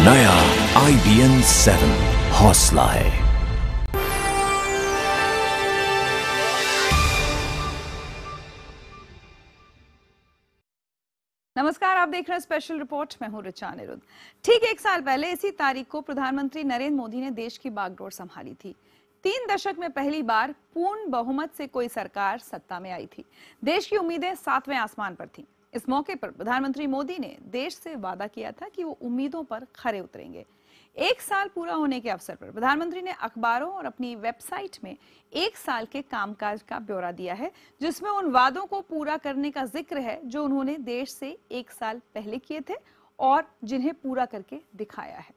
नया IBN 7 हौसला है। नमस्कार, आप देख रहे हैं स्पेशल रिपोर्ट। मैं हूं ऋचा अनिरुद्ध। ठीक एक साल पहले इसी तारीख को प्रधानमंत्री नरेंद्र मोदी ने देश की बागडोर संभाली थी। 3 दशक में पहली बार पूर्ण बहुमत से कोई सरकार सत्ता में आई थी। देश की उम्मीदें 7वें आसमान पर थीं। इस मौके पर प्रधानमंत्री मोदी ने देश से वादा किया था कि वो उम्मीदों पर खरे उतरेंगे। 1 साल पूरा होने के अवसर पर प्रधानमंत्री ने अखबारों और अपनी वेबसाइट में 1 साल के कामकाज का ब्यौरा दिया है, जिसमें उन वादों को पूरा करने का जिक्र है जो उन्होंने देश से 1 साल पहले किए थे और जिन्हें पूरा करके दिखाया है।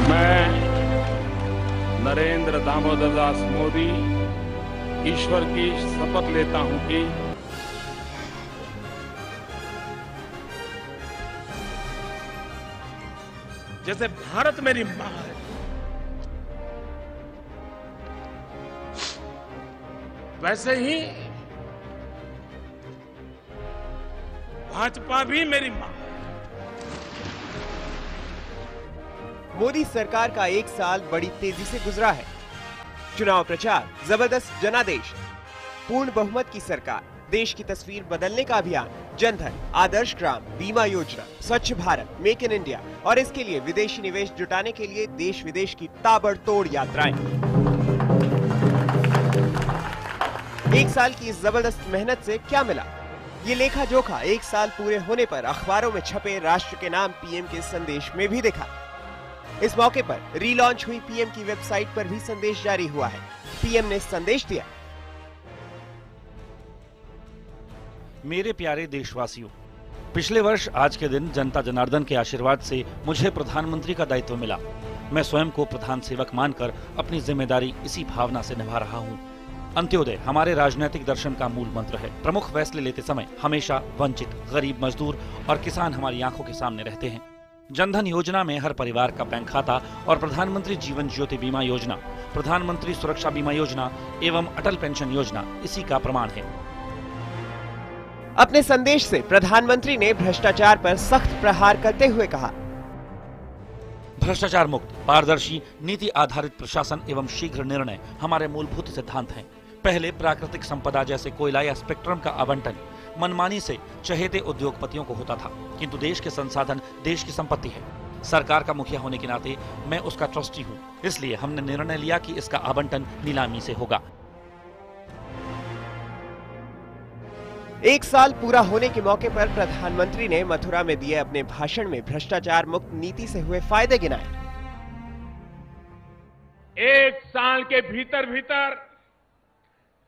मैं नरेंद्र दामोदर दास मोदी ईश्वर की शपथ लेता हूं कि जैसे भारत मेरी मां है, वैसे ही भाजपा भी मेरी मां है। मोदी सरकार का 1 साल बड़ी तेजी से गुजरा है। चुनाव प्रचार, जबरदस्त जनादेश, पूर्ण बहुमत की सरकार, देश की तस्वीर बदलने का अभियान, जनधन, आदर्श ग्राम, बीमा योजना, स्वच्छ भारत, मेक इन इंडिया और इसके लिए विदेशी निवेश जुटाने के लिए देश विदेश की ताबड़तोड़ यात्राएं। 1 साल की इस जबरदस्त मेहनत से क्या मिला? ये लेखा जोखा 1 साल पूरे होने पर अखबारों में छपे राष्ट्र के नाम पीएम के संदेश में भी दिखा। इस मौके पर रीलॉन्च हुई पीएम की वेबसाइट पर भी संदेश जारी हुआ है। पीएम ने संदेश दिया। मेरे प्यारे देशवासियों, पिछले वर्ष आज के दिन जनता जनार्दन के आशीर्वाद से मुझे प्रधानमंत्री का दायित्व मिला। मैं स्वयं को प्रधान सेवक मानकर अपनी जिम्मेदारी इसी भावना से निभा रहा हूँ। अंत्योदय हमारे राजनीतिक दर्शन का मूल मंत्र है। प्रमुख फैसले लेते समय हमेशा वंचित, गरीब, मजदूर और किसान हमारी आंखों के सामने रहते हैं। जनधन योजना में हर परिवार का बैंक खाता और प्रधानमंत्री जीवन ज्योति बीमा योजना, प्रधानमंत्री सुरक्षा बीमा योजना एवं अटल पेंशन योजना इसी का प्रमाण है। अपने संदेश से प्रधानमंत्री ने भ्रष्टाचार पर सख्त प्रहार करते हुए कहा, भ्रष्टाचार मुक्त, पारदर्शी, नीति आधारित प्रशासन एवं शीघ्र निर्णय हमारे मूलभूत सिद्धांत हैं। पहले प्राकृतिक संपदा जैसे कोयला या स्पेक्ट्रम का आवंटन मनमानी से चहेते उद्योगपतियों को होता था, किंतु देश के संसाधन देश की संपत्ति है। सरकार का मुखिया होने के नाते मैं उसका ट्रस्टी हूँ, इसलिए हमने निर्णय लिया कि इसका आवंटन नीलामी से होगा। 1 साल पूरा होने के मौके पर प्रधानमंत्री ने मथुरा में दिए अपने भाषण में भ्रष्टाचार मुक्त नीति से हुए फायदे गिनाए। 1 साल के भीतर भीतर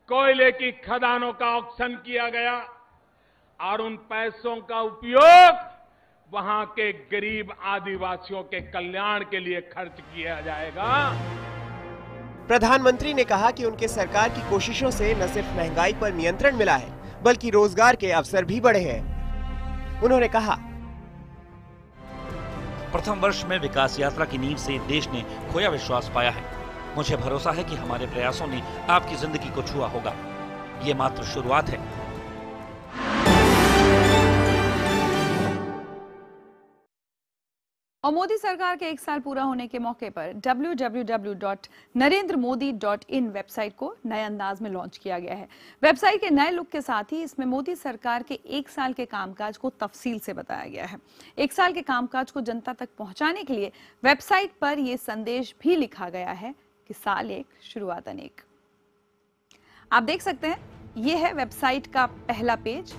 कोयले की खदानों का ऑक्शन किया गया और उन पैसों का उपयोग वहां के गरीब आदिवासियों के कल्याण के लिए खर्च किया जाएगा। प्रधानमंत्री ने कहा कि उनके सरकार की कोशिशों से न सिर्फ महंगाई पर नियंत्रण मिला है, बल्कि रोजगार के अवसर भी बढ़े हैं। उन्होंने कहा, प्रथम वर्ष में विकास यात्रा की नींव से देश ने खोया विश्वास पाया है। मुझे भरोसा है कि हमारे प्रयासों ने आपकी जिंदगी को छुआ होगा। ये मात्र शुरुआत है। और मोदी सरकार के 1 साल पूरा होने के मौके पर www.narendramodi.in वेबसाइट को नए अंदाज में लॉन्च किया गया है। वेबसाइट के नए लुक के साथ ही इसमें मोदी सरकार के 1 साल के कामकाज को तफसील से बताया गया है। 1 साल के कामकाज को जनता तक पहुंचाने के लिए वेबसाइट पर यह संदेश भी लिखा गया है कि साल एक, शुरुआत अनेक। आप देख सकते हैं, यह है वेबसाइट का पहला पेज,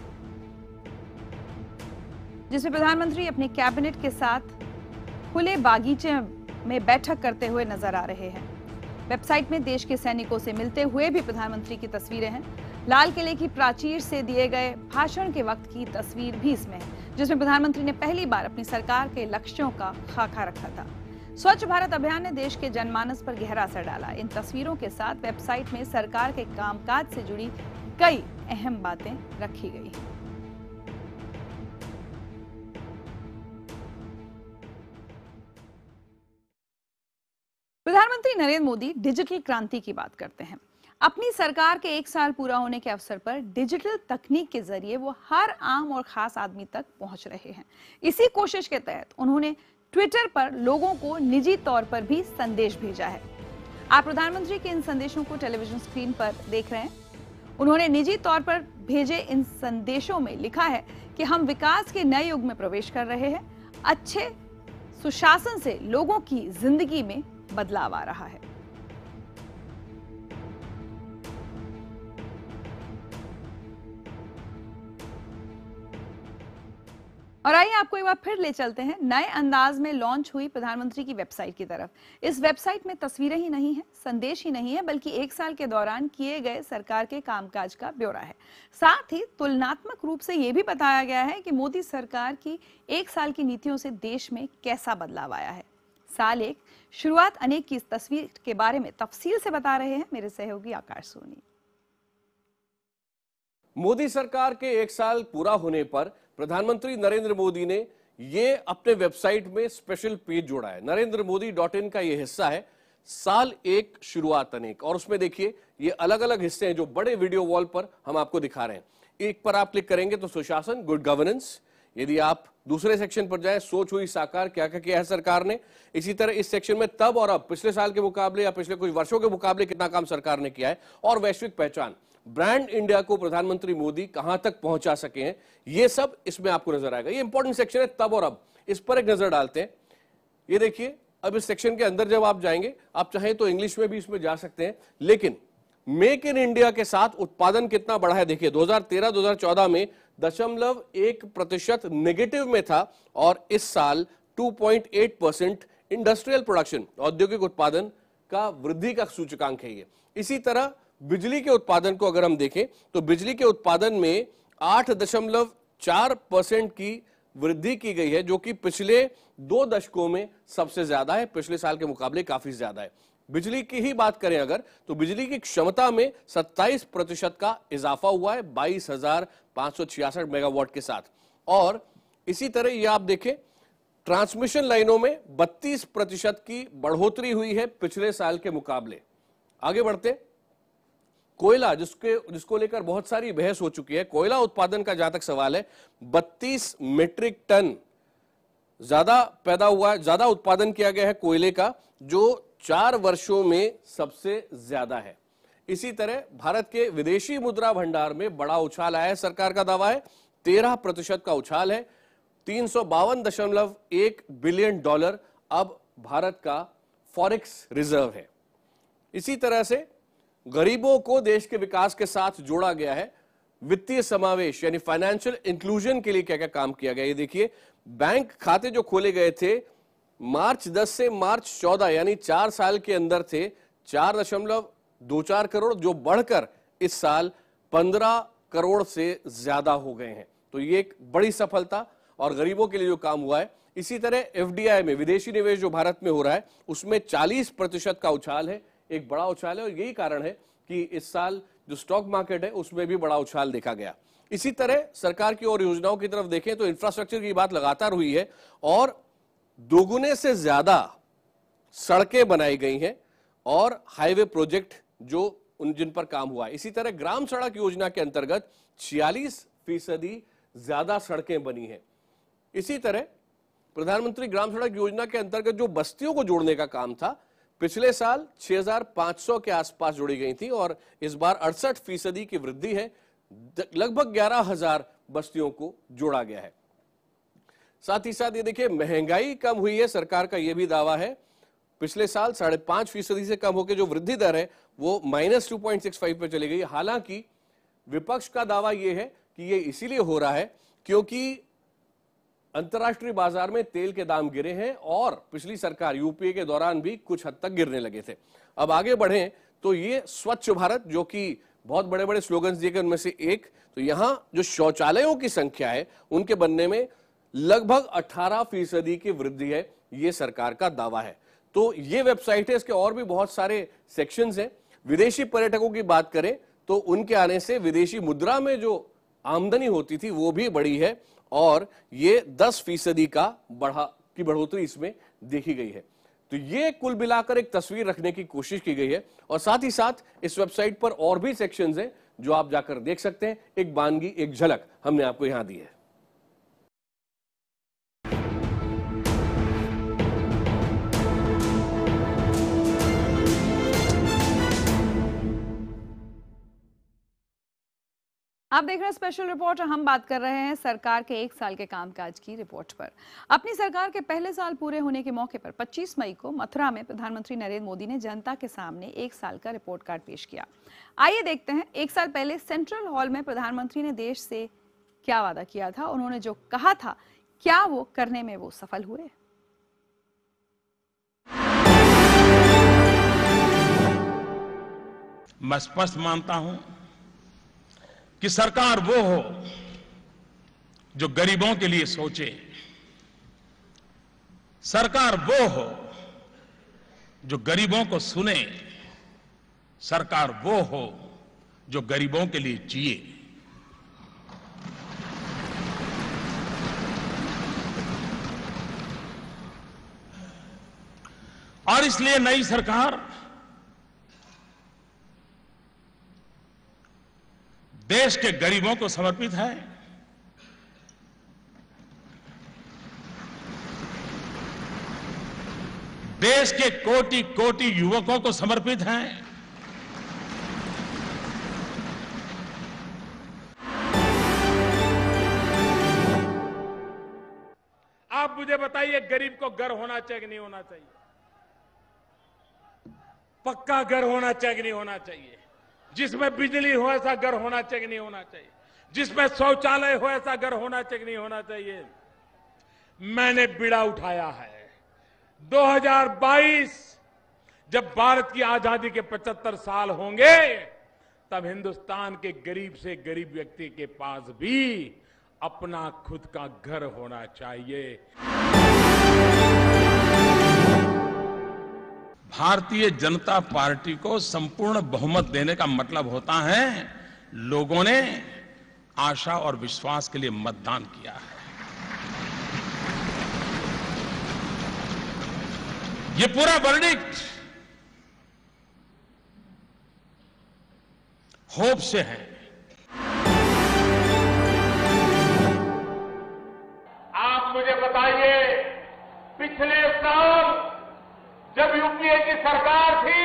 जिसमें प्रधानमंत्री अपने कैबिनेट के साथ खुले बागीचे में बैठक करते हुए नजर आ रहे हैं। वेबसाइट में देश के सैनिकों से मिलते हुए भी प्रधानमंत्री की तस्वीरें हैं। लाल किले की प्राचीर से दिए गए भाषण के वक्त की तस्वीर भी इसमें है, जिसमें प्रधानमंत्री ने पहली बार अपनी सरकार के लक्ष्यों का खाका रखा था। स्वच्छ भारत अभियान ने देश के जनमानस पर गहरा असर डाला। इन तस्वीरों के साथ वेबसाइट में सरकार के कामकाज से जुड़ी कई अहम बातें रखी गई हैं। प्रधानमंत्री नरेंद्र मोदी डिजिटल क्रांति की बात करते हैं। अपनी सरकार के 1 साल पूरा होने के अवसर पर डिजिटल तकनीक के जरिए वो हर आम और खास आदमी तक पहुंच रहे हैं। इसी कोशिश के तहत उन्होंने ट्विटर पर लोगों को निजी तौर पर भी संदेश भेजा है। आप प्रधानमंत्री के इन संदेशों को टेलीविजन स्क्रीन पर देख रहे हैं। उन्होंने निजी तौर पर भेजे इन संदेशों में लिखा है कि हम विकास के नए युग में प्रवेश कर रहे हैं। अच्छे सुशासन से लोगों की जिंदगी में बदलाव आ रहा है। और आइए आपको एक बार फिर ले चलते हैं नए अंदाज में लॉन्च हुई प्रधानमंत्री की वेबसाइट की तरफ। इस वेबसाइट में तस्वीरें ही नहीं है, संदेश ही नहीं है, बल्कि 1 साल के दौरान किए गए सरकार के कामकाज का ब्यौरा है। साथ ही तुलनात्मक रूप से यह भी बताया गया है कि मोदी सरकार की 1 साल की नीतियों से देश में कैसा बदलाव आया है। साल 1 शुरुआत अनेक की इस तस्वीर के बारे में तफसील से बता रहे हैं मेरे सहयोगी आकाश सोनी। मोदी सरकार के 1 साल पूरा होने पर प्रधानमंत्री नरेंद्र मोदी ने ये अपने वेबसाइट में स्पेशल पेज जोड़ा है। NarendraModi.in का ये हिस्सा है साल 1 शुरुआत अनेक, और उसमें देखिए ये अलग अलग हिस्से हैं जो बड़े वीडियो वॉल पर हम आपको दिखा रहे हैं। एक पर आप क्लिक करेंगे तो सुशासन, गुड गवर्नेंस। यदि आप दूसरे सेक्शन पर जाएं, सोच हुई साकार, क्या क्या किया है सरकार ने। इसी तरह इस सेक्शन में तब और अब, पिछले साल के मुकाबले या पिछले कुछ वर्षों के मुकाबले कितना काम सरकार ने किया है, और वैश्विक पहचान, ब्रांड इंडिया को प्रधानमंत्री मोदी कहां तक पहुंचा सके हैं, ये सब इसमें आपको नजर आएगा। ये इंपॉर्टेंट सेक्शन है तब और अब, इस पर एक नजर डालते हैं। ये देखिए, अब इस सेक्शन के अंदर जब आप जाएंगे, आप चाहें तो इंग्लिश में भी इसमें जा सकते हैं, लेकिन मेक इन इंडिया के साथ उत्पादन कितना बढ़ा है देखिए। 2013-2014 में 0.1% नेगेटिव में था, और इस साल 2.8% इंडस्ट्रियल प्रोडक्शन, औद्योगिक उत्पादन का वृद्धि का सूचकांक है ये। इसी तरह बिजली के उत्पादन को अगर हम देखें तो बिजली के उत्पादन में 8.4% की वृद्धि की गई है, जो कि पिछले 2 दशकों में सबसे ज्यादा है, पिछले साल के मुकाबले काफी ज्यादा है। बिजली की ही बात करें अगर, तो बिजली की क्षमता में 27% का इजाफा हुआ है 22,566 मेगावाट के साथ। और इसी तरह ये आप देखें, ट्रांसमिशन लाइनों में 32% की बढ़ोतरी हुई है पिछले साल के मुकाबले। आगे बढ़ते, कोयला जिसको लेकर बहुत सारी बहस हो चुकी है, कोयला उत्पादन का जहां तक सवाल है, 32 मीट्रिक टन ज्यादा पैदा हुआ है, ज्यादा उत्पादन किया गया है कोयले का, जो 4 वर्षों में सबसे ज्यादा है। इसी तरह भारत के विदेशी मुद्रा भंडार में बड़ा उछाल आया है, सरकार का दावा है 13% का उछाल है, $352.1 बिलियन अब भारत का फॉरेक्स रिजर्व है। इसी तरह से गरीबों को देश के विकास के साथ जोड़ा गया है। वित्तीय समावेश यानी फाइनेंशियल इंक्लूजन के लिए क्या क्या काम किया गया, ये देखिए। बैंक खाते जो खोले गए थे मार्च 10 से मार्च 14 यानी 4 साल के अंदर थे 4.24 करोड़, जो बढ़कर इस साल 15 करोड़ से ज्यादा हो गए हैं। तो ये एक बड़ी सफलता और गरीबों के लिए जो काम हुआ है। इसी तरह FDI में विदेशी निवेश जो भारत में हो रहा है उसमें 40% का उछाल है, एक बड़ा उछाल है, और यही कारण है कि इस साल जो स्टॉक मार्केट है उसमें भी बड़ा उछाल देखा गया। इसी तरह सरकार की और योजनाओं की तरफ देखें तो इंफ्रास्ट्रक्चर की बात लगातार हुई है, और दोगुने से ज्यादा सड़कें बनाई गई हैं और हाईवे प्रोजेक्ट जो जिन पर काम हुआ है। इसी तरह ग्राम सड़क योजना के अंतर्गत 46% ज्यादा सड़कें बनी हैं। इसी तरह प्रधानमंत्री ग्राम सड़क योजना के अंतर्गत जो बस्तियों को जोड़ने का काम था, पिछले साल 6,500 के आसपास जोड़ी गई थी, और इस बार 68% की वृद्धि है, लगभग 11,000 बस्तियों को जोड़ा गया है। साथ ही साथ ये देखिए, महंगाई कम हुई है, सरकार का यह भी दावा है। पिछले साल 5.5% से कम होकर जो वृद्धि दर है वो -2.65 पे चली गई। हालांकि विपक्ष का दावा यह है कि ये इसीलिए हो रहा है क्योंकि अंतर्राष्ट्रीय बाजार में तेल के दाम गिरे हैं, और पिछली सरकार यूपीए के दौरान भी कुछ हद तक गिरने लगे थे। अब आगे बढ़ें तो ये स्वच्छ भारत, जो कि बहुत बड़े बड़े स्लोगन्स दिए गए उनमें से एक, तो यहां जो शौचालयों की संख्या है उनके बनने में लगभग 18% की वृद्धि है, ये सरकार का दावा है। तो ये वेबसाइट है, इसके और भी बहुत सारे सेक्शंस हैं। विदेशी पर्यटकों की बात करें तो उनके आने से विदेशी मुद्रा में जो आमदनी होती थी वो भी बढ़ी है, और ये 10% की बढ़ोतरी इसमें देखी गई है। तो ये कुल मिलाकर एक तस्वीर रखने की कोशिश की गई है और साथ ही साथ इस वेबसाइट पर और भी सेक्शंस हैं जो आप जाकर देख सकते हैं। एक बानगी, एक झलक हमने आपको यहां दी है। आप देख रहे हैं स्पेशल रिपोर्ट और हम बात कर रहे हैं सरकार के 1 साल के कामकाज की रिपोर्ट पर। अपनी सरकार के पहले साल पूरे होने के मौके पर 25 मई को मथुरा में प्रधानमंत्री नरेंद्र मोदी ने जनता के सामने 1 साल का रिपोर्ट कार्ड पेश किया। आइए देखते हैं 1 साल पहले सेंट्रल हॉल में प्रधानमंत्री ने देश से क्या वादा किया था, उन्होंने जो कहा था क्या वो करने में वो सफल हुए। मैं स्पष्ट मानता हूं कि सरकार वो हो जो गरीबों के लिए सोचे, सरकार वो हो जो गरीबों को सुने, सरकार वो हो जो गरीबों के लिए जिए। और इसलिए नई सरकार देश के गरीबों को समर्पित है। देश के कोटि कोटि युवकों को समर्पित है। आप मुझे बताइए, गरीब को घर होना चाहिए कि नहीं होना चाहिए? पक्का घर होना चाहिए कि नहीं होना चाहिए? जिसमें बिजली हो ऐसा घर होना चाहिए कि नहीं होना चाहिए? जिसमें शौचालय हो ऐसा घर होना चाहिए कि नहीं होना चाहिए? मैंने बीड़ा उठाया है। 2022 जब भारत की आजादी के 75 साल होंगे, तब हिंदुस्तान के गरीब से गरीब व्यक्ति के पास भी अपना खुद का घर होना चाहिए। भारतीय जनता पार्टी को संपूर्ण बहुमत देने का मतलब होता है लोगों ने आशा और विश्वास के लिए मतदान किया है। ये पूरा वर्डिक्ट होप से है। आप मुझे बताइए, पिछले साल जब यूपीए की सरकार थी,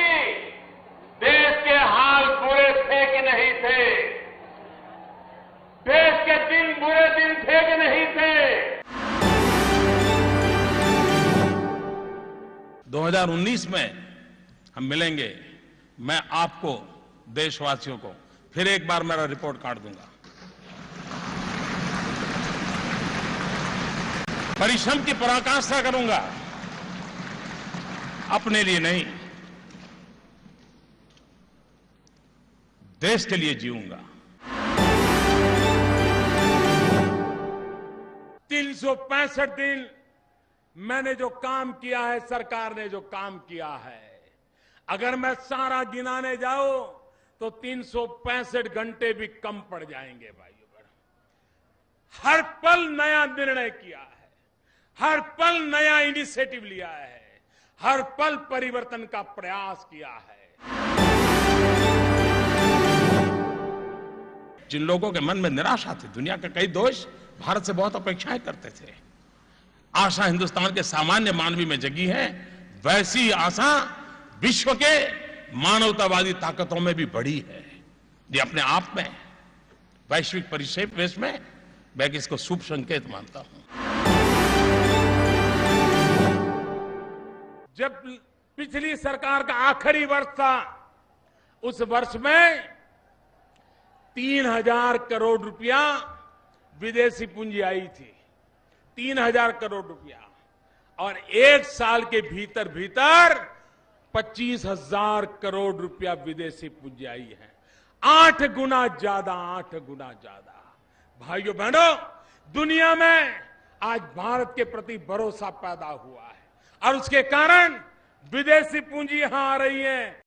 देश के हाल बुरे थे कि नहीं थे? देश के दिन बुरे दिन थे कि नहीं थे? 2019 में हम मिलेंगे। मैं आपको, देशवासियों को फिर एक बार मेरा रिपोर्ट कार्ड दूंगा। परिश्रम की पराकाष्ठा करूंगा, अपने लिए नहीं, देश के लिए जीऊंगा। 365 दिन मैंने जो काम किया है, सरकार ने जो काम किया है, अगर मैं सारा गिनाने जाऊं तो 365 घंटे भी कम पड़ जाएंगे भाइयों बहनों। हर पल नया निर्णय किया है, हर पल नया इनिशिएटिव लिया है, हर पल परिवर्तन का प्रयास किया है। जिन लोगों के मन में निराशा थी, दुनिया के कई देश भारत से बहुत अपेक्षाएं करते थे, आशा हिंदुस्तान के सामान्य मानवी में जगी है। वैसी आशा विश्व के मानवतावादी ताकतों में भी बढ़ी है। ये अपने आप में वैश्विक परिप्रेक्ष्य में मैं इसको शुभ संकेत मानता हूं। जब पिछली सरकार का आखिरी वर्ष था, उस वर्ष में 3000 करोड़ रुपया विदेशी पूंजी आई थी। 3000 करोड़ रुपया, और एक साल के भीतर भीतर 25,000 करोड़ रुपया विदेशी पूंजी आई है। 8 गुना ज्यादा, 8 गुना ज्यादा। भाइयों बहनों, दुनिया में आज भारत के प्रति भरोसा पैदा हुआ है और उसके कारण विदेशी पूंजी यहां आ रही है,